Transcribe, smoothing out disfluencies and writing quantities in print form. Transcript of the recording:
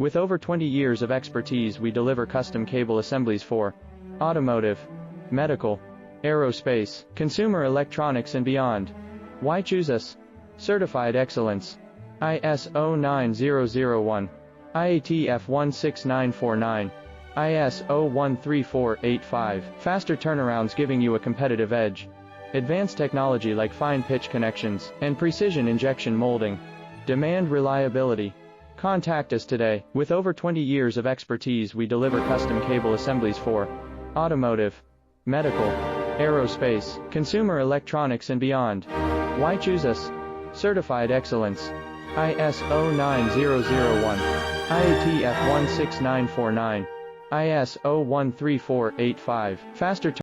With over 20 years of expertise, we deliver custom cable assemblies for automotive, medical, aerospace, consumer electronics and beyond. Why choose us? Certified excellence. ISO 9001, IATF 16949, ISO 13485. Faster turnarounds giving you a competitive edge. Advanced technology like fine pitch connections and precision injection molding. Demand reliability. Contact us today. With over 20 years of expertise, we deliver custom cable assemblies for automotive, medical, aerospace, consumer electronics and beyond. Why choose us? Certified excellence. ISO 9001, IATF 16949, ISO 13485. Faster